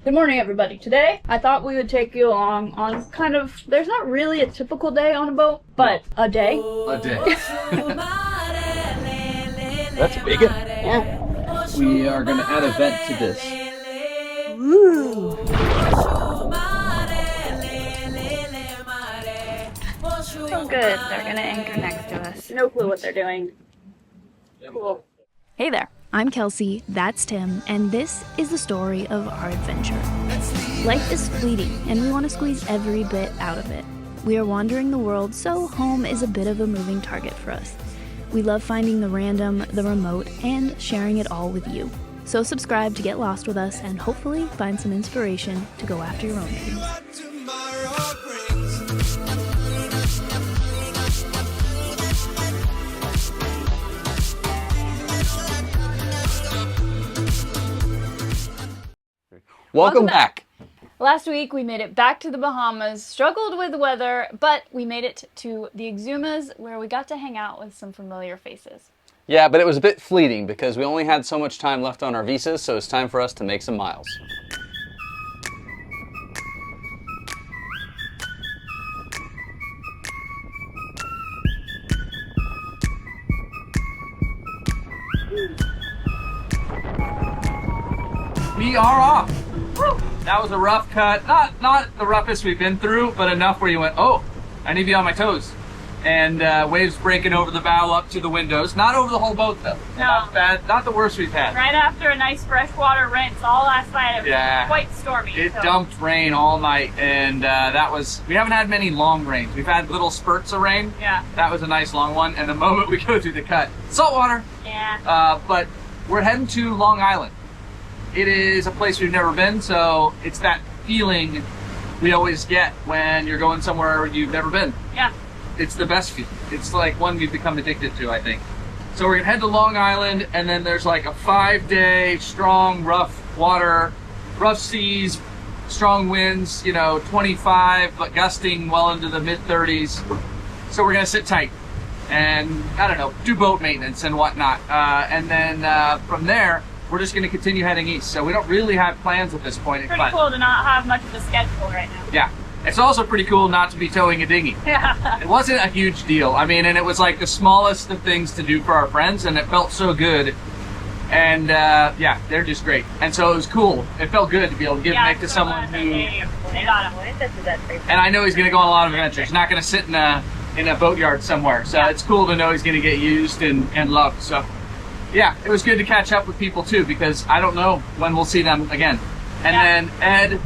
Good morning, everybody. Today, I thought we would take you along on kind of, there's not really a typical day on a boat, but a day. A day. That's big. Yeah. We are going to add a vent to this. Ooh. Oh good, they're gonna anchor next to us. No clue what they're doing. Cool. Hey there, I'm Kelsey, that's Tim, and this is the story of our adventure. Life is fleeting, and we want to squeeze every bit out of it. We are wandering the world, so home is a bit of a moving target for us. We love finding the random, the remote, and sharing it all with you. So subscribe to get lost with us and hopefully find some inspiration to go after your own dreams. Welcome back. Last week we made it back to the Bahamas, struggled with the weather, but we made it to the Exumas where we got to hang out with some familiar faces. Yeah, but it was a bit fleeting because we only had so much time left on our visas, so it's time for us to make some miles. We are off. Woo. That was a rough cut. Not the roughest we've been through, but enough where you went, oh, I need to be on my toes. And waves breaking over the bow up to the windows. Not over the whole boat though. No. Not bad. Not the worst we've had. Right after a nice freshwater rinse all last night, it was quite stormy. It dumped rain all night, and we haven't had many long rains. We've had little spurts of rain. Yeah. That was a nice long one, and the moment we go through the cut, saltwater. Yeah. But we're heading to Long Island. It is a place we've never been, so it's that feeling we always get when you're going somewhere you've never been. Yeah. It's the best feeling. It's like one we've become addicted to, I think. So we're gonna head to Long Island, and then there's like a 5-day strong, rough water, rough seas, strong winds, 25, but gusting well into the mid-30s. So we're gonna sit tight and, I don't know, do boat maintenance and whatnot. And then from there, we're just going to continue heading east. So we don't really have plans at this point. Pretty cool to not have much of a schedule right now. Yeah. It's also pretty cool not to be towing a dinghy. Yeah. It wasn't a huge deal. I mean, and it was like the smallest of things to do for our friends, and it felt so good. And yeah, they're just great. And so it was cool. It felt good to be able to give Nick to someone who... And I know he's going to go on a lot of adventures. He's not going to sit in a boatyard somewhere. So it's cool to know he's going to get used and loved. So yeah, it was good to catch up with people too, because I don't know when we'll see them again. And then Ed,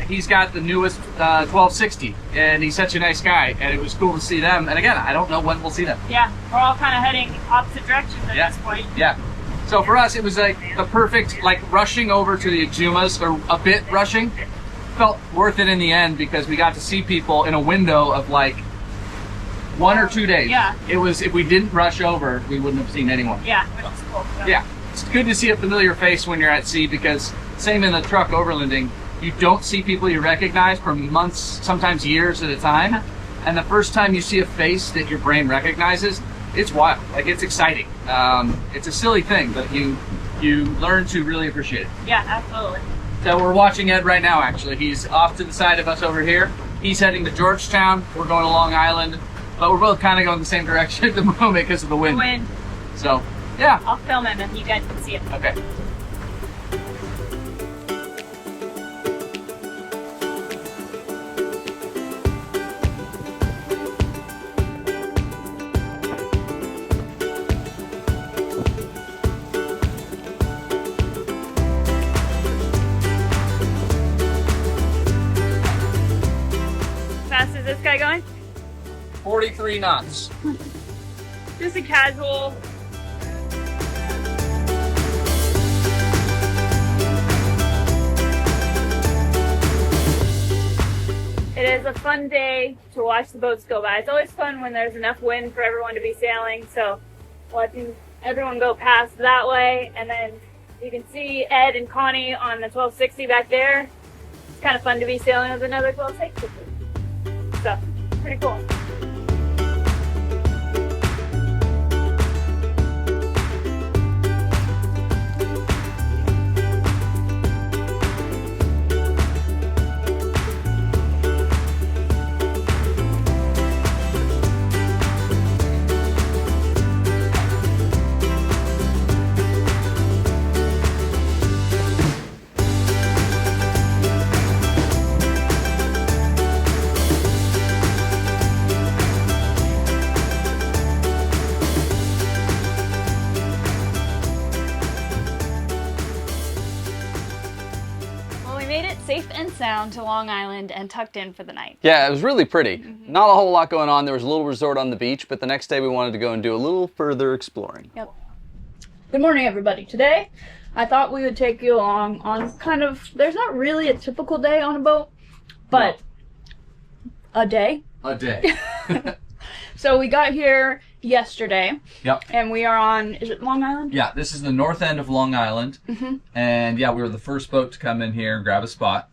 he's got the newest 1260, and he's such a nice guy, and it was cool to see them. And again, I don't know when we'll see them. Yeah, we're all kind of heading opposite directions at this point. Yeah. So for us, it was like the perfect, like rushing over to the Exumas, or a bit rushing, felt worth it in the end because we got to see people in a window of like 1 or 2 days. Yeah. It was, if we didn't rush over, we wouldn't have seen anyone. Yeah, which is cool. Yeah. It's good to see a familiar face when you're at sea, because same in the truck overlanding, you don't see people you recognize for months, sometimes years at a time. And the first time you see a face that your brain recognizes, it's wild. Like, it's exciting. It's a silly thing, but you learn to really appreciate it. Yeah, absolutely. So we're watching Ed right now, actually. He's off to the side of us over here. He's heading to Georgetown. We're going to Long Island. But we're both kind of going the same direction at the moment because of the wind. So, yeah. I'll film him and you guys can see it. Okay. Fast is this guy going? 43 knots. Just a casual. It is a fun day to watch the boats go by. It's always fun when there's enough wind for everyone to be sailing, so watching everyone go past that way, and then you can see Ed and Connie on the 1260 back there. It's kind of fun to be sailing with another 1260. So, pretty cool. made it safe and sound to Long Island and tucked in for the night. Yeah, it was really pretty. Not a whole lot going on. There was a little resort on the beach, but the next day we wanted to go and do a little further exploring. Yep. Good morning, everybody. Today, I thought we would take you along on kind of, there's not really a typical day on a boat, but a day. A day. So we got here yesterday. Yep. And we are on, is it Long Island? Yeah, this is the north end of Long Island. And yeah, we were the first boat to come in here and grab a spot.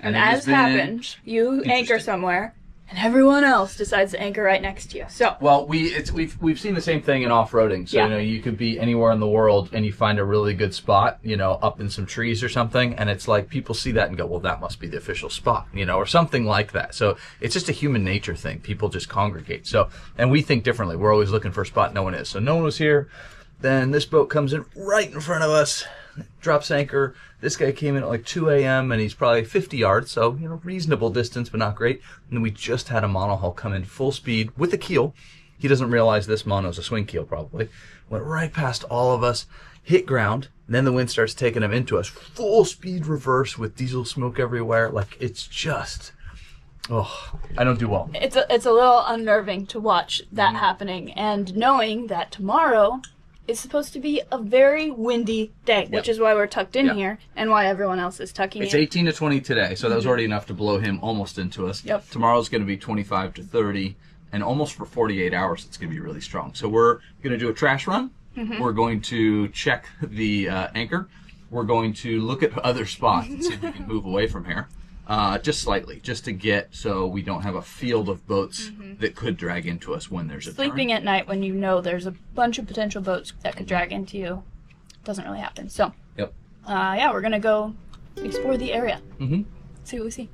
And as happens, you anchor somewhere, and everyone else decides to anchor right next to you. So well, we've seen the same thing in off-roading. So you know, you could be anywhere in the world and you find a really good spot, you know, up in some trees or something, and it's like people see that and go, well, that must be the official spot, you know, or something like that. So it's just a human nature thing. People just congregate. So, and we think differently. We're always looking for a spot. No one is. So no one was here. Then this boat comes in right in front of us, drops anchor. This guy came in at like 2 a.m. and he's probably 50 yards, so, you know, reasonable distance, but not great. And then we just had a monohull come in full speed with a keel. He doesn't realize this mono's a swing keel probably. Went right past all of us, hit ground, and then the wind starts taking him into us. Full speed reverse with diesel smoke everywhere. Like, it's just, oh, I don't do well. it's a little unnerving to watch that happening, and knowing that tomorrow it's supposed to be a very windy day, which is why we're tucked in here and why everyone else is tucking It's in. 18 to 20 today, so that was already enough to blow him almost into us. Yep. Tomorrow's going to be 25 to 30, and almost for 48 hours it's going to be really strong. So we're going to do a trash run. We're going to check the anchor. We're going to look at other spots and see if we can move away from here. Just slightly, just to get so we don't have a field of boats that could drag into us when there's a Sleeping at night when you know there's a bunch of potential boats that could drag into you doesn't really happen. So, yeah, we're gonna go explore the area. See what we see.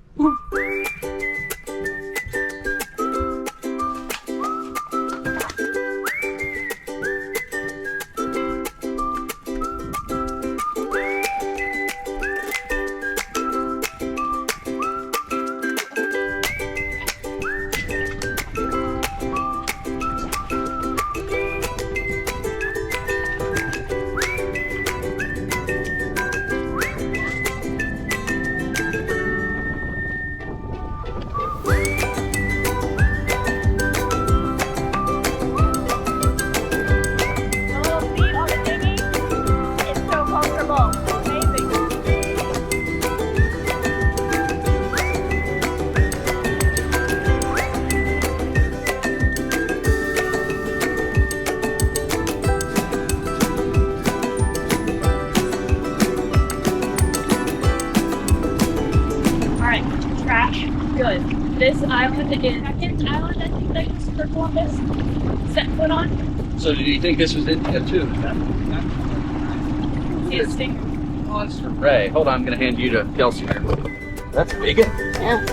Good. This island is the second island I think that Christopher Columbus set foot on. So do you think this was India too? See a stinger. Monster Ray. Hold on, I'm going to hand you to Kelsey here. That's big. Yeah.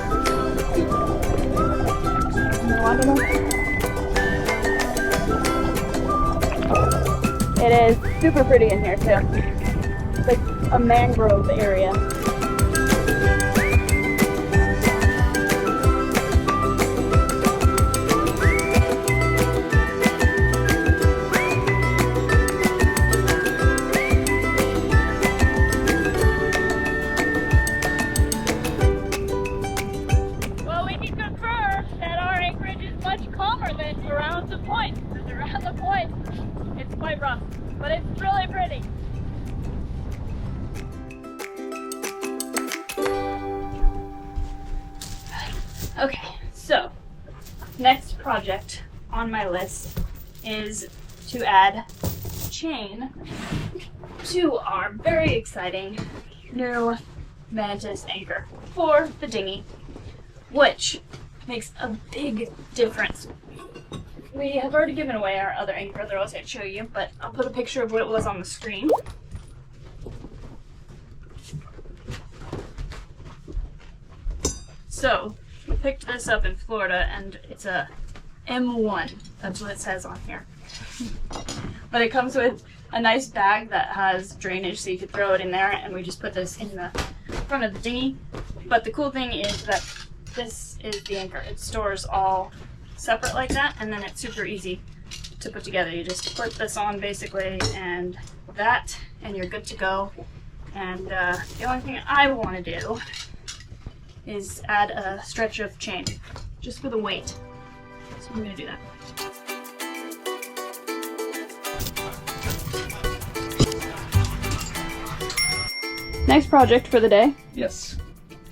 It is super pretty in here too. It's like a mangrove area. But it's really pretty. Okay, so next project on my list is to add chain to our very exciting new Mantis anchor for the dinghy, which makes a big difference. We have already given away our other anchor, otherwise I'd show you, but I'll put a picture of what it was on the screen. So, we picked this up in Florida, and it's a M1. That's what it says on here. But it comes with a nice bag that has drainage, so you could throw it in there, and we just put this in the front of the dinghy. But the cool thing is that this is the anchor. It stores all separate like that, and then it's super easy to put together. You just put this on basically and that, and you're good to go. And the only thing I want to do is add a stretch of chain, just for the weight. So I'm gonna do that. Next project for the day. Yes.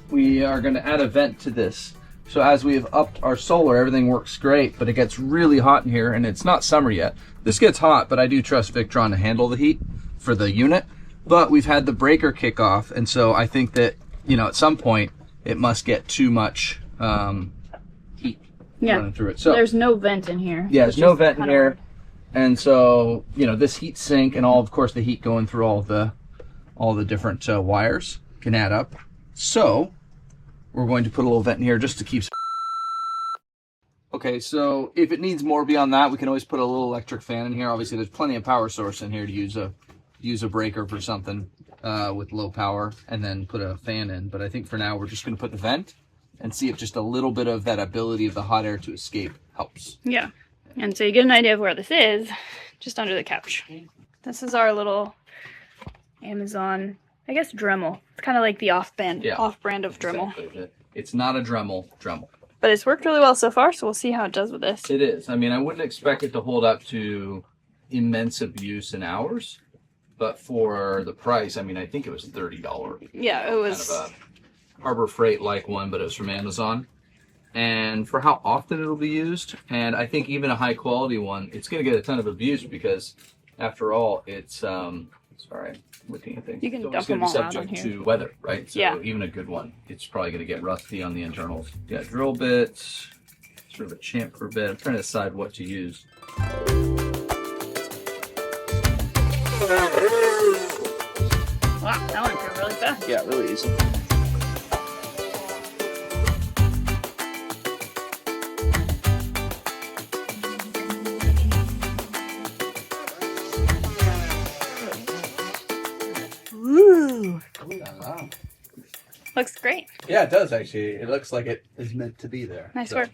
We are going to add a vent to this. So as we have upped our solar, everything works great, but it gets really hot in here, and it's not summer yet. This gets hot, but I do trust Victron to handle the heat for the unit. But we've had the breaker kick off, and so I think that, you know, at some point it must get too much heat running through it. So there's no vent in here. Yeah, there's no vent in here. And so, you know, this heat sink and all, of course, the heat going through all the different wires can add up. So we're going to put a little vent in here just to keep. Okay, so if it needs more beyond that, we can always put a little electric fan in here. Obviously, there's plenty of power source in here to use a breaker for something with low power, and then put a fan in. But I think for now, we're just going to put the vent and see if just a little bit of that ability of the hot air to escape helps. Yeah, and so you get an idea of where this is, just under the couch. This is our little Amazon, I guess, Dremel. It's kind of like the off-brand of Dremel. Exactly. It's not a Dremel. But it's worked really well so far, so we'll see how it does with this. It is. I mean, I wouldn't expect it to hold up to immense abuse in hours, but for the price, I mean, I think it was $30. Yeah, it was kind of a Harbor Freight-like one, but it was from Amazon. And for how often it'll be used, and I think even a high-quality one, it's going to get a ton of abuse because, after all, it's sorry, I'm looking at things. You can it's dump going to them be all out subject on here. to weather, right? So yeah. Even a good one, it's probably going to get rusty on the internals. Yeah, drill bits, sort of a chamfer bit. I'm trying to decide what to use. Wow, that went through really fast. Yeah, really easy. Ooh. Looks great. Yeah, it does actually. It looks like it is meant to be there. Nice work.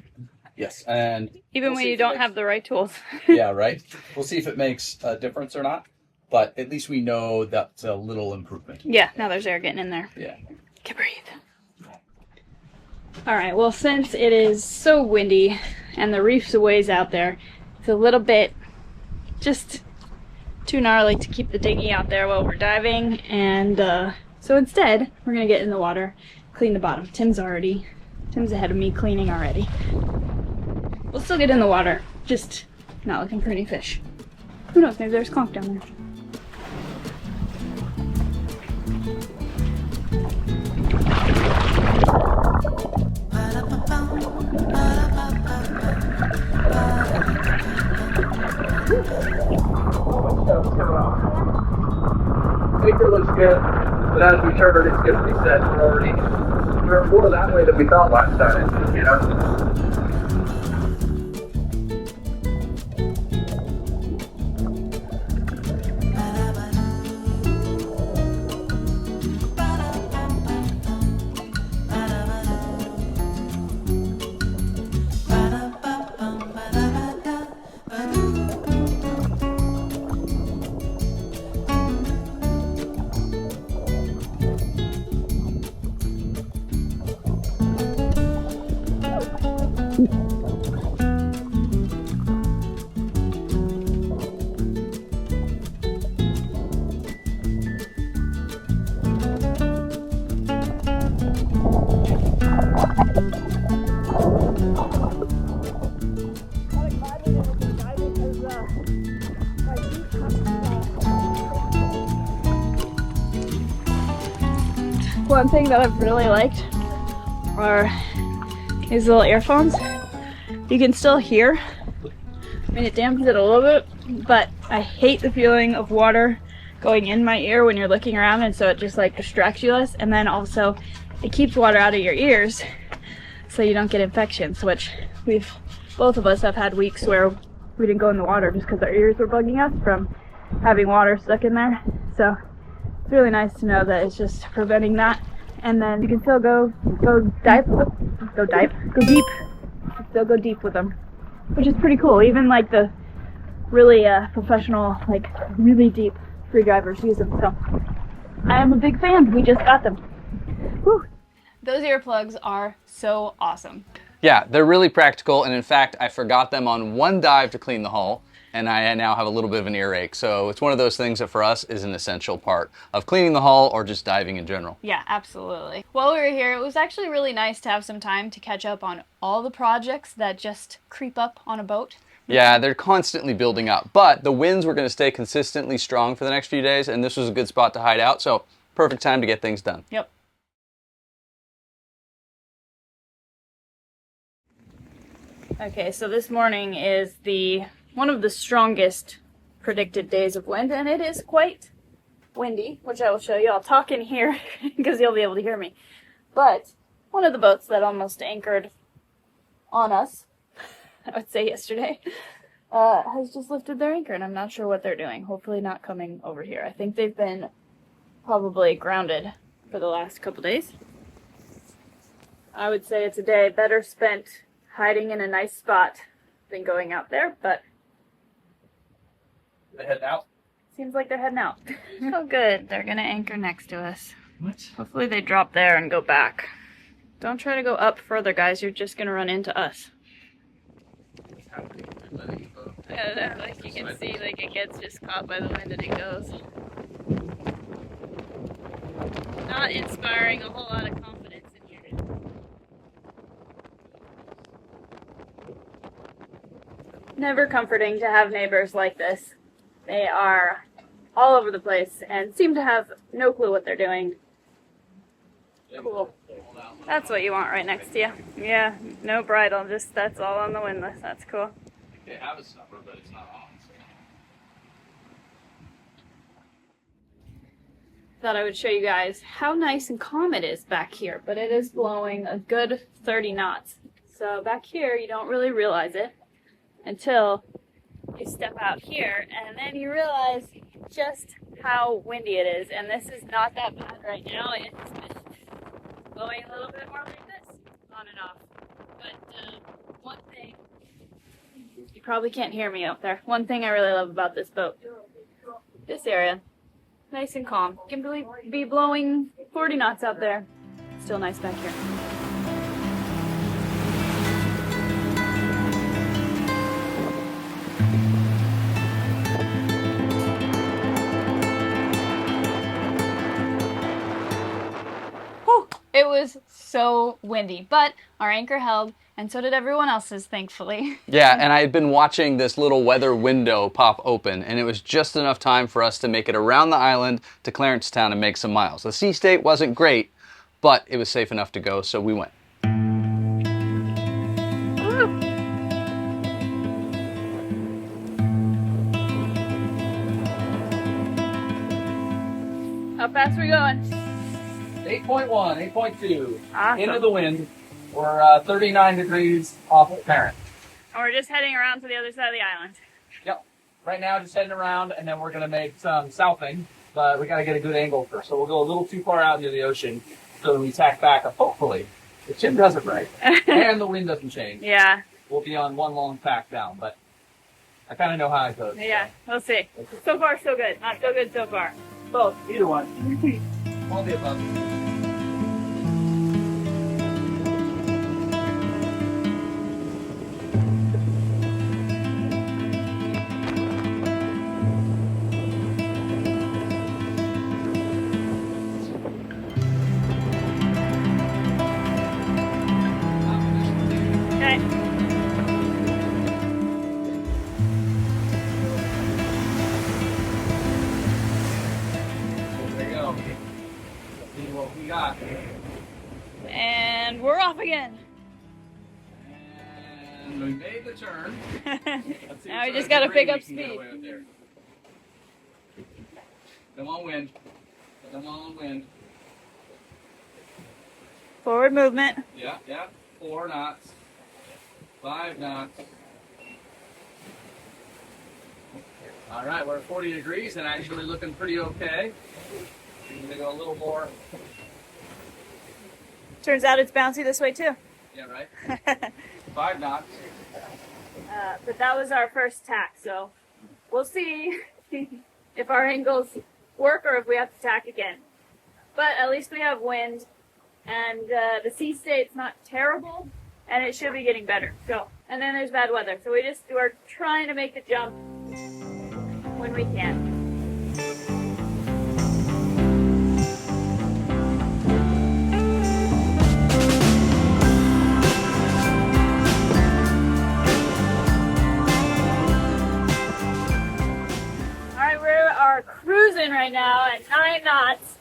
Yes, and Even when you don't have the right tools. yeah, right. We'll see if it makes a difference or not, but at least we know that's a little improvement. Yeah, now there's air getting in there. Yeah. Can breathe. All right, well, since it is so windy and the reef's a ways out there, it's a little bit just too gnarly to keep the dinghy out there while we're diving, and so instead we're gonna get in the water, clean the bottom. Tim's ahead of me cleaning already. We'll still get in the water, just not looking for any fish. Who knows, maybe there's conch down there. Anchor looks good, but as we turn, it's going to reset. We're more that way than we thought last time, you know? One thing that I've really liked are these little earphones. You can still hear. I mean, it dampens it a little bit, but I hate the feeling of water going in my ear when you're looking around, and so it just like distracts you less. And then also it keeps water out of your ears so you don't get infections, which both of us have had weeks where we didn't go in the water just because our ears were bugging us from having water stuck in there. So it's really nice to know that it's just preventing that. And then you can still go deep. Still go deep with them, which is pretty cool. Even like the really professional, like really deep free divers use them. So I am a big fan. We just got them. Whew. Those earplugs are so awesome. Yeah, they're really practical, and in fact, I forgot them on one dive to clean the hull, and I now have a little bit of an earache. So it's one of those things that for us is an essential part of cleaning the hull or just diving in general. Yeah, absolutely. While we were here, it was actually really nice to have some time to catch up on all the projects that just creep up on a boat. Yeah, they're constantly building up, but the winds were going to stay consistently strong for the next few days, and this was a good spot to hide out, so perfect time to get things done. Yep. Okay, so this morning is one of the strongest predicted days of wind, and it is quite windy, which I will show you. I'll talk in here because you'll be able to hear me. But one of the boats that almost anchored on us, I would say yesterday, has just lifted their anchor, and I'm not sure what they're doing. Hopefully not coming over here. I think they've been probably grounded for the last couple days. I would say it's a day better spent hiding in a nice spot than going out there, but They head out. seems like they're heading out. Oh good, they're gonna anchor next to us. What? Hopefully they drop there and go back. Don't try to go up further, guys, you're just gonna run into us. I don't know, like you can see, like it gets just caught by the wind and it goes. Not inspiring a whole lot of confidence in here. Never comforting to have neighbors like this. They are all over the place and seem to have no clue what they're doing. Cool. That's what you want right next to you. Yeah, no bridle, just that's all on the windlass. That's cool. They have a supper, but it's not on. Thought I would show you guys how nice and calm it is back here, but it is blowing a good 30 knots. So back here, you don't really realize it until you step out here, and then you realize just how windy it is. And this is not that bad right now. It's been blowing a little bit more like this, on and off. But one thing, you probably can't hear me out there. One thing I really love about this boat, this area, nice and calm. Can be blowing 40 knots out there. Still nice back here. Whew, it was so windy, but our anchor held, and so did everyone else's, thankfully. Yeah, and I had been watching this little weather window pop open, and it was just enough time for us to make it around the island to Clarence Town and make some miles. The sea state wasn't great, but it was safe enough to go, so we went. Woo. How fast are we going? 8.1, 8.2. Awesome. Into the wind. We're 39 degrees off of parent. And we're just heading around to the other side of the island. Yep. Right now, just heading around, and then we're going to make some southing, but we got to get a good angle first. So we'll go a little too far out into the ocean so when we tack back, hopefully, the Jim does it right, and the wind doesn't change. Yeah. We'll be on one long tack down, but I kind of know how it goes. Yeah, we'll see. So far, so good. Not so good so far. Both. Either one. All the above. Okay. There you go. See what we got. And we're off again. And we made the turn. Let's see Now we if just there's gotta a pick ring up we can get speed. away with there. Come on, wind. Come on, wind. Forward movement. Yeah, yeah. 4 knots. 5 knots. All right, we're at 40 degrees and actually looking pretty okay. I'm gonna go a little more. Turns out it's bouncy this way too. Yeah, right. 5 knots. But that was our first tack, so we'll see if our angles work or if we have to tack again. but at least we have wind, and the sea state's not terrible, and it should be getting better. So, and then there's bad weather, so we're trying to make the jump when we can. Cruising right now at 9 knots.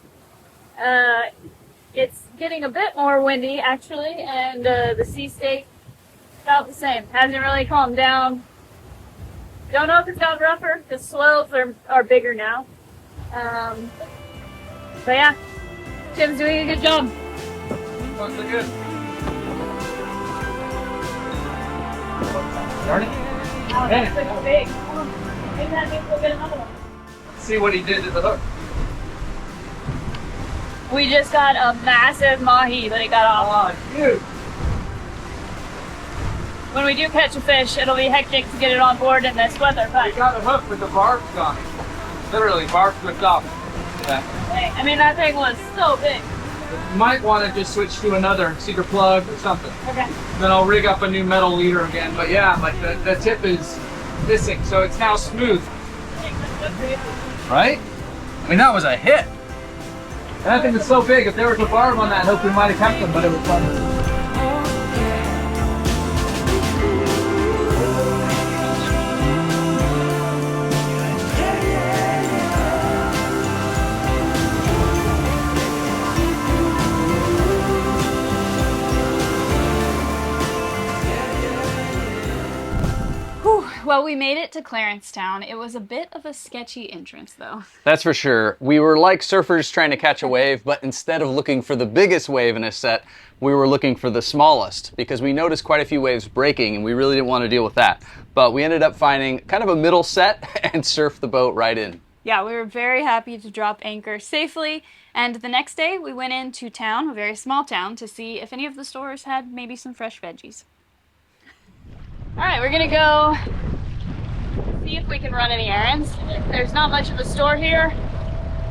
It's getting a bit more windy actually, and the sea state about the same. Hasn't really calmed down. Don't know if it's gotten rougher. The swells are bigger now. But yeah, Tim's doing a good job. Looks good. Starting? Oh, that's like big. Maybe that means we'll get another one. See what he did to the hook. We just got a massive mahi that he got off. Oh, dude. When we do catch a fish, it'll be hectic to get it on board in this weather, We but got a hook with the barbs gone. Literally, barbs ripped off. Yeah. I mean, that thing was so big. You might want to just switch to another cedar plug or something. Okay. Then I'll rig up a new metal leader again. But yeah, like the tip is missing, so it's now smooth. Right? I mean, that was a hit. And that thing was so big, if there was a barb on that hook, we might have kept them, but it was fun. Well, we made it to Clarence Town. It was a bit of a sketchy entrance, though. That's for sure. We were like surfers trying to catch a wave, but instead of looking for the biggest wave in a set, we were looking for the smallest, because we noticed quite a few waves breaking, and we really didn't want to deal with that. But we ended up finding kind of a middle set and surfed the boat right in. Yeah, we were very happy to drop anchor safely, and the next day we went into town, a very small town, to see if any of the stores had maybe some fresh veggies. All right, we're gonna go see if we can run any errands. There's not much of a store here,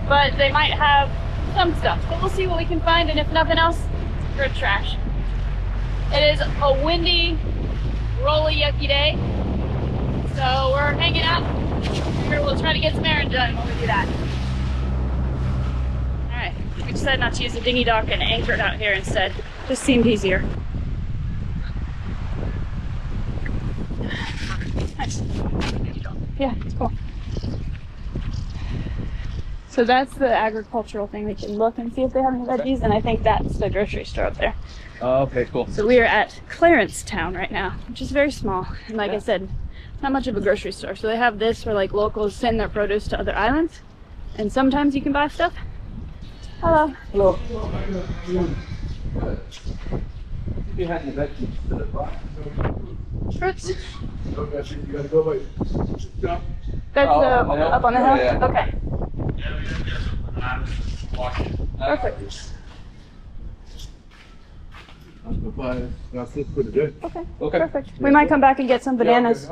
but they might have some stuff. So we'll see what we can find, and if nothing else, good trash. It is a windy, rolly, yucky day, so we're hanging out. Here we'll try to get some errands done when we do that. All right, we decided not to use the dinghy dock and anchored out here instead. Just seemed easier. Nice. Yeah, it's cool. So that's the agricultural thing. We can look and see if they have any veggies, and I think that's the grocery store up there. Oh, okay, cool. So we are at Clarence Town right now, which is very small. And like I said, not much of a grocery store. So they have this where like locals send their produce to other islands, and sometimes you can buy stuff. Hello. Hello. You had any veggies to the box? Fruits. Oh, That's up on the hill? yeah. Okay. Perfect. Okay. Okay. Perfect. We might come back and get some bananas.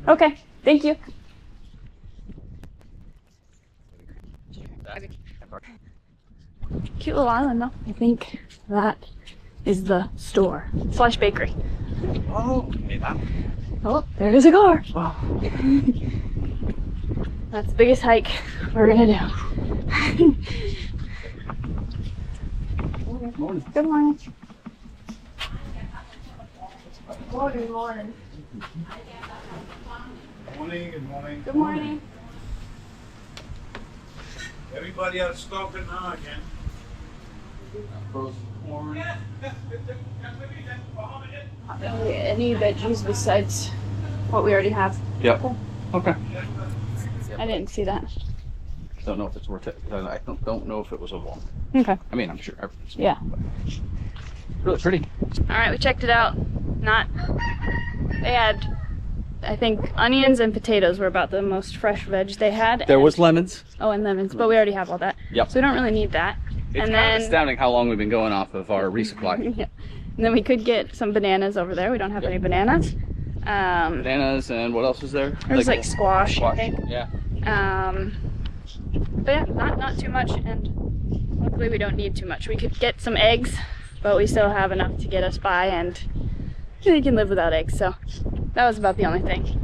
Okay. Thank you. Cute little island, though. I think that is the store / bakery. Oh, Oh, there is a car. wow. That's the biggest hike we're gonna do. Morning. Good morning. Morning, morning. Morning, good morning. Good morning. Everybody out smoking now again. Frozen corn. Any veggies besides what we already have? Yep. Okay. I didn't see that. Don't know if it's worth it. I don't know if it was a wall. Okay. I mean, I'm sure everything's Yeah. really pretty. All right, we checked it out. They had, I think, onions and potatoes were about the most fresh veg they had. There was lemons. Oh, and lemons, but we already have all that. Yep. So we don't really need that. It's and kind then, of astounding how long we've been going off of our resupply. yeah. And then we could get some bananas over there. We don't have any bananas. Bananas and what else is there? There's like squash, I think. Yeah. But yeah, not too much, and Luckily we don't need too much. We could get some eggs, but we still have enough to get us by, and we can live without eggs, so that was about the only thing.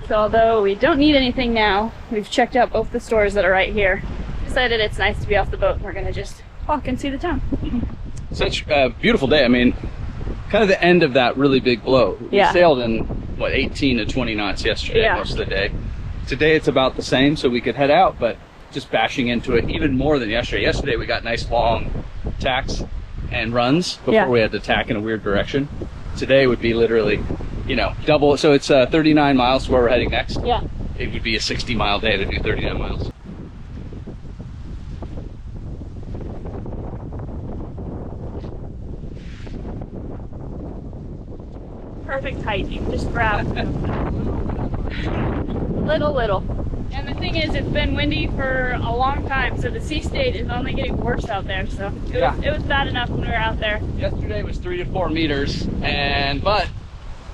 So although we don't need anything now, we've checked out both the stores that are right here. Decided it's nice to be off the boat, and we're gonna just walk and see the town. Such a beautiful day. I mean, kind of the end of that really big blow. Yeah. We sailed in, what, 18 to 20 knots yesterday, Yeah. most of the day. Today it's about the same, so we could head out, but just bashing into it even more than yesterday. Yesterday we got nice long tacks and runs before Yeah. we had to tack in a weird direction. Today would be literally, you know, double. So it's 39 miles to where we're heading next. Yeah. It would be a 60-mile day to do 39 miles. Perfect height. You can just grab little. And the thing is, it's been windy for a long time, so the sea state is only getting worse out there. So it was bad enough when we were out there. Yesterday was 3 to 4 meters, but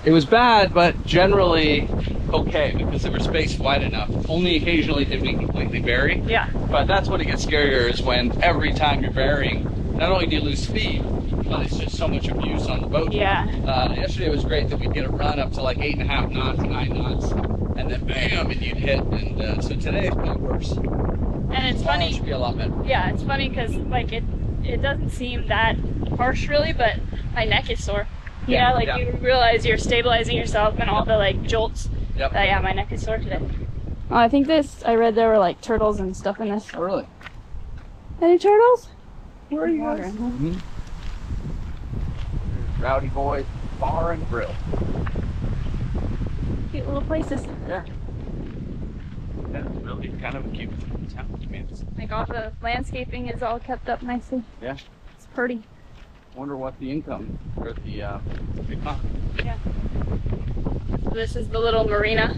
it was bad, but generally okay because they were spaced wide enough. Only occasionally did we completely bury. Yeah. But that's when it gets scarier, is when every time you're burying, not only do you lose speed, but it's just so much abuse on the boat. Yeah. Yesterday was great that we'd get a run up to like 8.5 knots, 9 knots, and then bam, and you'd hit. And so today it's been worse. And it's Tomorrow funny. should be a lot better. Yeah, it's funny because like it doesn't seem that harsh really, but my neck is sore. Yeah, Like yeah. you realize you're stabilizing yourself and all the like jolts. Yep. Yeah, my neck is sore today. Oh, I think I read there were like turtles and stuff in this. Oh, really? Any turtles? Where are you guys? Mm-hmm. Rowdy Boy Bar and Grill. Cute little places. Yeah. That's really kind of a cute town. I mean, Like all the landscaping is all kept up nicely. yeah. It's pretty. Wonder what the income or the economy. Yeah. So this is the little marina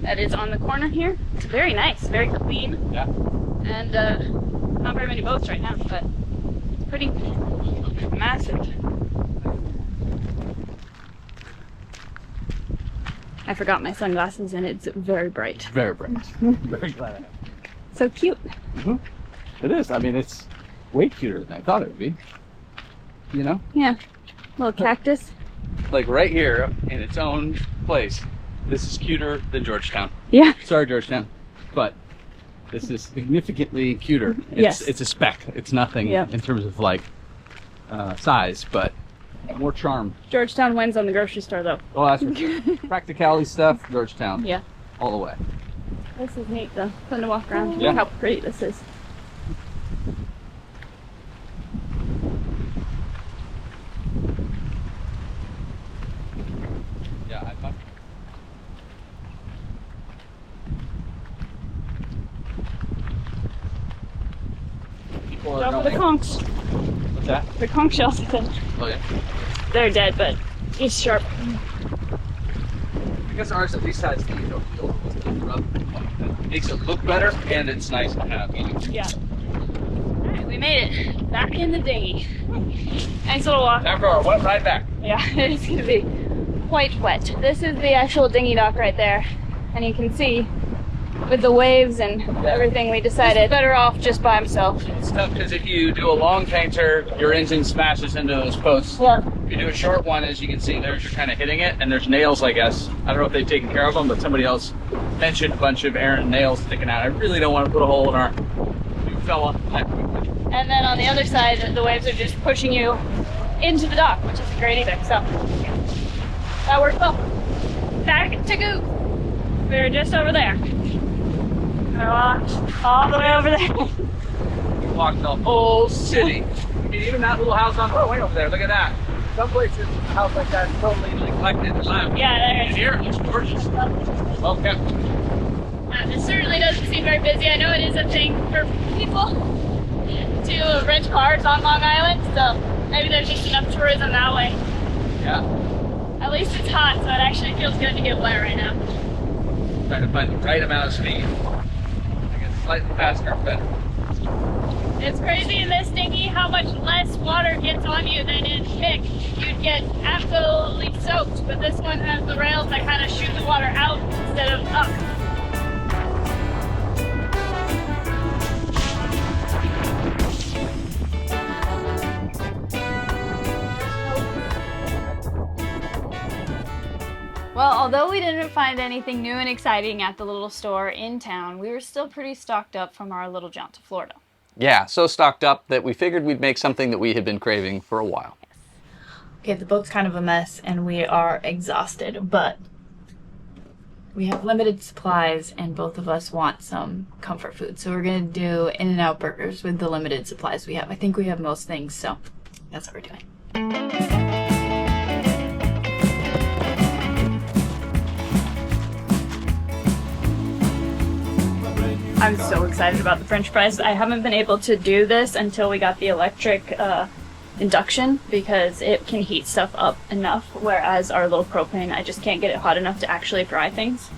that is on the corner here. It's very nice, very clean, Yeah. and not very many boats right now, but it's pretty massive. I forgot my sunglasses and it's very bright. Very bright. Very glad I have it. So cute. It is. I mean, it's way cuter than I thought it would be. You know? Yeah. Little cactus. Like right here in its own place, this is cuter than Georgetown. Yeah. Sorry, Georgetown. But this is significantly cuter. Yes. It's a speck. It's nothing Yep. in terms of like size, but more charm. Georgetown wins on the grocery store though. Oh, that's for sure. Practicality stuff, Georgetown. Yeah. All the way. This is neat though. Fun to walk around. Yeah. Look how pretty this is. Yeah, I thought. People are Go for the going. conchs. What's that? The conch shells, I think. Oh yeah. They're dead, but just sharp. I guess ours at least has the rub. That makes it look better, and it's nice to have. Yeah. Alright, we made it. Back in the dinghy. Nice little walk. Time for our wet ride back. Yeah, it's gonna be quite wet. This is the actual dinghy dock right there. And you can see with the waves and everything, we decided better off just by himself. It's tough because if you do a long painter, your engine smashes into those posts. Yeah. If you do a short one, as you can see, there's you're kind of hitting it, and there's nails, I guess. I don't know if they've taken care of them, but somebody else mentioned a bunch of errant nails sticking out. I really don't want to put a hole in our new fella. And then on the other side, the waves are just pushing you into the dock, which isn't great either. So that worked well. Back to Goop. We're just over there. I walked all the way over there. We walked the whole city. I mean, even that little house on the way over there, look at that. Some places, a house like that is totally neglected and left. Yeah, there And it is. here, it looks gorgeous. Well kept. It certainly doesn't seem very busy. I know it is a thing for people to rent cars on Long Island, so maybe there's just enough tourism that way. Yeah. At least it's hot, so it actually feels good to get wet right now. Trying to find the right amount of speed. I guess slightly faster, better. It's crazy in this dinghy how much less water gets on you than in Pick. You'd get absolutely soaked, but this one has the rails that kind of shoot the water out instead of up. Well, although we didn't find anything new and exciting at the little store in town, we were still pretty stocked up from our little jaunt to Florida. Yeah, so stocked up that we figured we'd make something that we had been craving for a while. Okay, the boat's kind of a mess and we are exhausted, but we have limited supplies and both of us want some comfort food. So we're gonna do In-N-Out burgers with the limited supplies we have. I think we have most things, so that's what we're doing. I'm so excited about the French fries. I haven't been able to do this until we got the electric induction because it can heat stuff up enough, whereas our little propane, I just can't get it hot enough to actually fry things.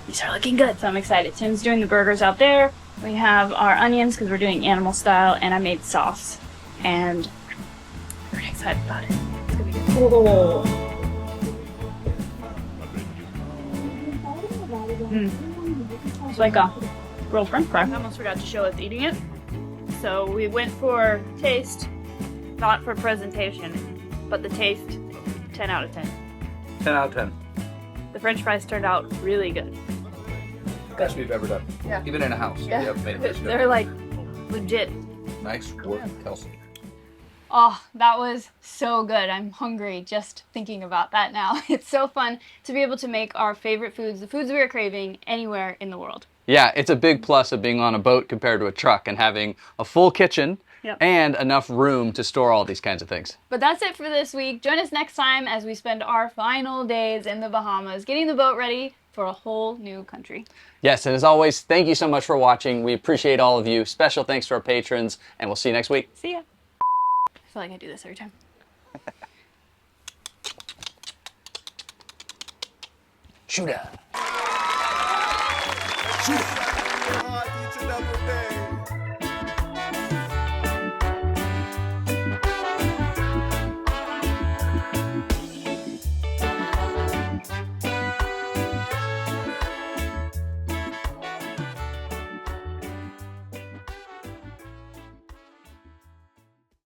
These are looking good, so I'm excited. Tim's doing the burgers out there. We have our onions because we're doing animal style, and I made sauce. And I'm pretty excited about it. It's gonna be good. Oh. It's like a grilled French fry. I almost forgot to show us eating it. So we went for taste, not for presentation, but the taste, 10 out of 10. 10 out of 10. The French fries turned out really good. Best we've ever done. Yeah. Even in a house. Yeah. Yep, made it this good. They're like legit. Nice work, Kelsey. Oh, that was so good. I'm hungry just thinking about that now. It's so fun to be able to make our favorite foods, the foods we are craving, anywhere in the world. Yeah, it's a big plus of being on a boat compared to a truck and having a full kitchen and enough room to store all these kinds of things. But that's it for this week. Join us next time as we spend our final days in the Bahamas getting the boat ready for a whole new country. Yes, and as always, thank you so much for watching. We appreciate all of you. Special thanks to our patrons, and we'll see you next week. See ya. I feel like I do this every time. Shooter. Shoot it. Each and every day.